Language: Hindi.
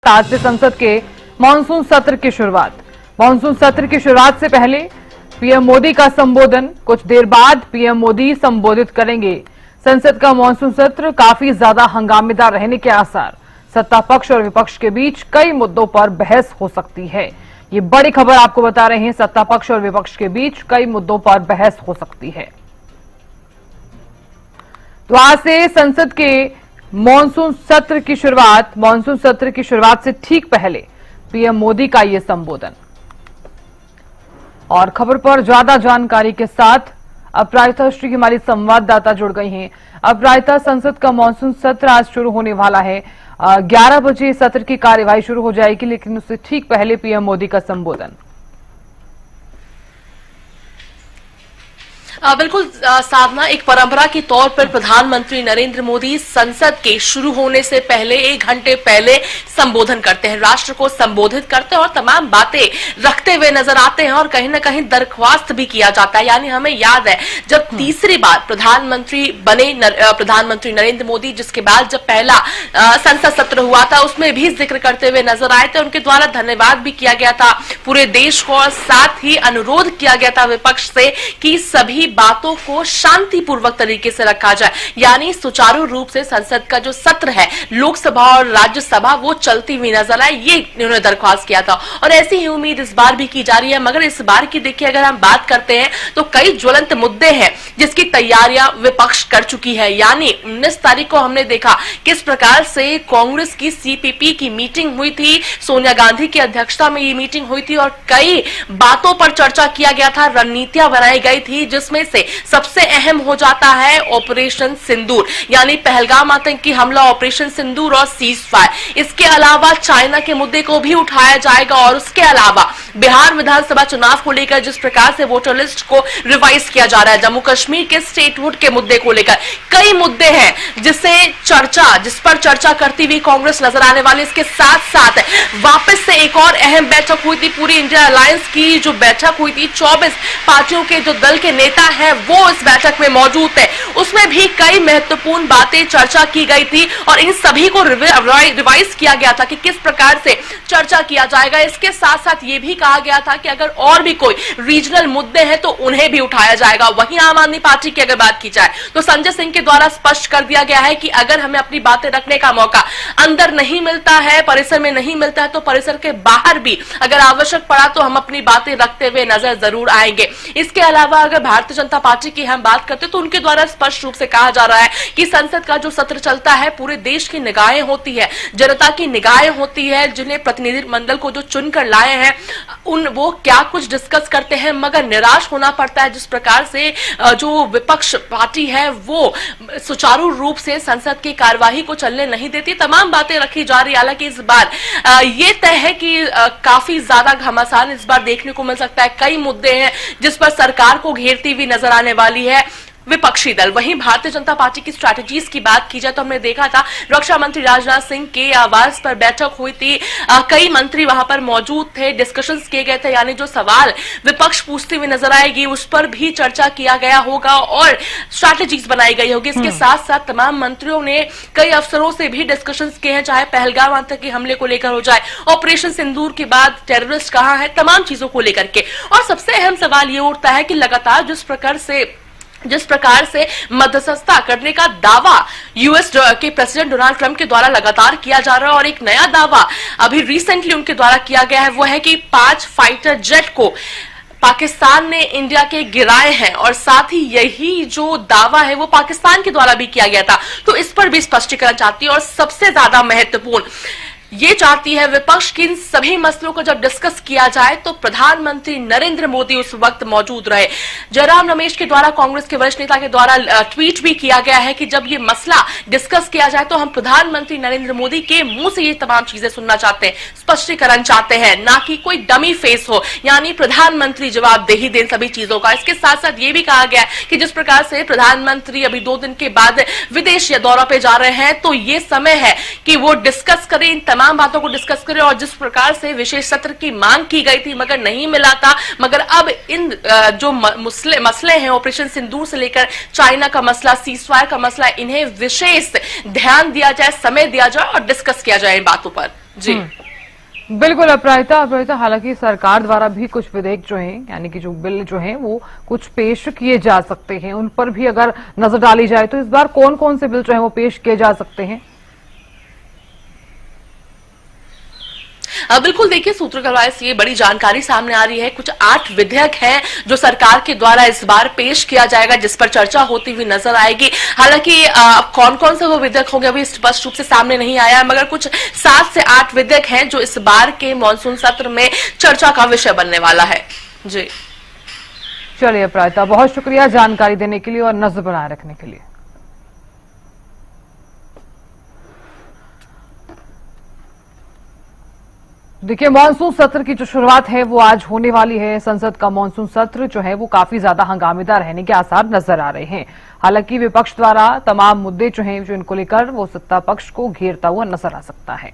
आज से संसद के मानसून सत्र की शुरुआत। मानसून सत्र की शुरुआत से पहले पीएम मोदी का संबोधन, कुछ देर बाद पीएम मोदी संबोधित करेंगे। संसद का मानसून सत्र काफी ज्यादा हंगामेदार रहने के आसार। सत्ता पक्ष और विपक्ष के बीच कई मुद्दों पर बहस हो सकती है। ये बड़ी खबर आपको बता रहे हैं, सत्ता पक्ष और विपक्ष के बीच कई मुद्दों पर बहस हो सकती है। तो आज से संसद के मानसून सत्र की शुरुआत से ठीक पहले पीएम मोदी का ये संबोधन। और खबर पर ज्यादा जानकारी के साथ अपराजिता श्री हमारी संवाददाता जुड़ गई हैं। अपराजिता, संसद का मानसून सत्र आज शुरू होने वाला है। 11 बजे सत्र की कार्यवाही शुरू हो जाएगी, लेकिन उससे ठीक पहले पीएम मोदी का संबोधन। बिल्कुल साधना, एक परंपरा के तौर पर प्रधानमंत्री नरेंद्र मोदी संसद के शुरू होने से पहले 1 घंटे पहले संबोधन करते हैं, राष्ट्र को संबोधित करते हैं और तमाम बातें रखते हुए नजर आते हैं और कहीं न कहीं दरख्वास्त भी किया जाता है। यानी हमें याद है जब तीसरी बार प्रधानमंत्री बने प्रधानमंत्री नरेंद्र मोदी, जिसके बाद जब पहला संसद सत्र हुआ था उसमें भी जिक्र करते हुए नजर आए थे। उनके द्वारा धन्यवाद भी किया गया था पूरे देश को और साथ ही अनुरोध किया गया था विपक्ष से कि सभी बातों को शांतिपूर्वक तरीके से रखा जाए, यानी सुचारू रूप से संसद का जो सत्र है लोकसभा और राज्यसभा वो चलती हुई नजर आए, ये इन्होंने दरख्वास्त किया था। और ऐसी ही उम्मीद इस बार भी की जा रही है। मगर इस बार की देखिए अगर हम बात करते हैं तो कई ज्वलंत मुद्दे हैं जिसकी तैयारियां विपक्ष कर चुकी है। यानी 19 तारीख को हमने देखा किस प्रकार से कांग्रेस की सीपीपी की मीटिंग हुई थी, सोनिया गांधी की अध्यक्षता में ये मीटिंग हुई थी और कई बातों पर चर्चा किया गया था, रणनीतियां बनाई गई थी, जिसमें से सबसे अहम हो जाता है ऑपरेशन सिंदूर, यानी पहलगाम आतंकी हमला, ऑपरेशन सिंदूर और सीज फायर। इसके अलावा चाइना के मुद्दे को भी उठाया जाएगा और उसके अलावा बिहार विधानसभा चुनाव को लेकर जिस प्रकार से वोटर लिस्ट को रिवाइज किया जा रहा है, जम्मू कश्मीर के स्टेटहुड के मुद्दे को लेकर कई मुद्दे हैं जिस पर चर्चा करती हुई कांग्रेस नजर आने वाली। इसके साथ साथ वापस से एक और अहम बैठक हुई थी, पूरी इंडिया अलायंस की जो बैठक हुई थी, 24 पार्टियों के जो दल के नेता है वो इस बैठक में मौजूद है। उसमें भी कई महत्वपूर्ण बातें चर्चा की गई थी और इन सभी को रिवाइज किया गया था कि किस प्रकार से चर्चा किया जाएगा। इसके साथ साथ ये भी कहा गया था कि अगर और भी कोई रीजनल मुद्दे हैं तो उन्हें भी उठाया जाएगा। वहीं आम आदमी पार्टी की अगर बात की जाए तो संजय सिंह के द्वारा स्पष्ट कर दिया गया है कि अगर हमें अपनी बातें रखने का मौका अंदर नहीं मिलता है, परिसर में नहीं मिलता है, तो परिसर के बाहर भी अगर आवश्यक पड़ा तो हम अपनी बातें रखते हुए नजर जरूर आएंगे। इसके अलावा अगर भारतीय जनता पार्टी की हम बात करते तो उनके द्वारा स्पष्ट रूप से कहा जा रहा है कि संसद का जो सत्र चलता है पूरे देश की निगाहें होती है, जनता की निगाहें होती है, जिन्हें प्रतिनिधिमंडल को जो चुनकर लाए हैं वो क्या कुछ डिस्कस करते हैं, मगर निराश होना पड़ता है जिस प्रकार से जो विपक्ष पार्टी है वो सुचारू रूप से संसद की कार्यवाही को चलने नहीं देती। तमाम बातें रखी जा रही है। हालांकि इस बार ये तय है कि काफी ज्यादा घमासान इस बार देखने को मिल सकता है। कई मुद्दे हैं जिस पर सरकार को घेरती हुई नजर आने वाली है विपक्षी दल। वहीं भारतीय जनता पार्टी की स्ट्रैटेजीज की बात की जाए तो हमने देखा था रक्षा मंत्री राजनाथ सिंह के आवास पर बैठक हुई थी, कई मंत्री वहां पर मौजूद थे, डिस्कशंस किए गए थे, यानी जो सवाल विपक्ष पूछते हुए नजर आएगी उस पर भी चर्चा किया गया होगा और स्ट्रैटेजीज बनाई गई होगी। इसके साथ साथ तमाम मंत्रियों ने कई अफसरों से भी डिस्कशंस किए हैं, चाहे पहलगाम आतंकी हमले को लेकर हो जाए, ऑपरेशन सिंदूर के बाद टेररिस्ट कहां है, तमाम चीजों को लेकर के। और सबसे अहम सवाल ये उठता है कि लगातार जिस प्रकार से मध्यस्थता करने का दावा यूएस के प्रेसिडेंट डोनाल्ड ट्रंप के द्वारा लगातार किया जा रहा है और एक नया दावा अभी रिसेंटली उनके द्वारा किया गया है, वो है कि 5 फाइटर जेट को पाकिस्तान ने इंडिया के गिराए हैं और साथ ही यही जो दावा है वो पाकिस्तान के द्वारा भी किया गया था। तो इस पर भी स्पष्टीकरण चाहती है और सबसे ज्यादा महत्वपूर्ण ये चाहती है विपक्ष की इन सभी मसलों को जब डिस्कस किया जाए तो प्रधानमंत्री नरेंद्र मोदी उस वक्त मौजूद रहे। जयराम रमेश के द्वारा, कांग्रेस के वरिष्ठ नेता के द्वारा ट्वीट भी किया गया है कि जब ये मसला डिस्कस किया जाए तो हम प्रधानमंत्री नरेंद्र मोदी के मुंह से ये तमाम चीजें सुनना चाहते हैं, स्पष्टीकरण चाहते हैं, ना कि कोई डमी फेस हो, यानी प्रधानमंत्री जवाबदेही दें सभी चीजों का। इसके साथ साथ ये भी कहा गया है कि जिस प्रकार से प्रधानमंत्री अभी 2 दिन के बाद विदेश दौरा पे जा रहे हैं तो ये समय है कि वो डिस्कस करें, इन तमाम बातों को डिस्कस करें। और जिस प्रकार से विशेष सत्र की मांग की गई थी मगर नहीं मिला था, मगर अब इन जो मसले हैं ऑपरेशन सिंदूर से लेकर चाइना का मसला, सीजफायर का मसला, इन्हें विशेष ध्यान दिया जाए, समय दिया जाए और डिस्कस किया जाए इन बातों पर। जी बिल्कुल अपराजिता, हालांकि सरकार द्वारा भी कुछ विधेयक जो हैं, यानी कि जो बिल जो हैं वो कुछ पेश किए जा सकते हैं, उन पर भी अगर नजर डाली जाए तो इस बार कौन कौन से बिल जो है वो पेश किए जा सकते हैं? बिल्कुल, देखिए सूत्रों के हवाले से ये बड़ी जानकारी सामने आ रही है। कुछ 8 विधेयक हैं जो सरकार के द्वारा इस बार पेश किया जाएगा, जिस पर चर्चा होती हुई नजर आएगी। हालांकि कौन कौन से वो विधेयक होंगे अभी स्पष्ट रूप से सामने नहीं आया, मगर कुछ 7 से 8 विधेयक हैं जो इस बार के मानसून सत्र में चर्चा का विषय बनने वाला है। जी चलिए अपराजिता, बहुत शुक्रिया जानकारी देने के लिए और नजर बनाए रखने के लिए। देखिए, मानसून सत्र की जो शुरुआत है वो आज होने वाली है। संसद का मानसून सत्र जो है वो काफी ज्यादा हंगामेदार रहने के आसार नजर आ रहे हैं। हालांकि विपक्ष द्वारा तमाम मुद्दे जो हैं जो इनको लेकर वो सत्ता पक्ष को घेरता हुआ नजर आ सकता है।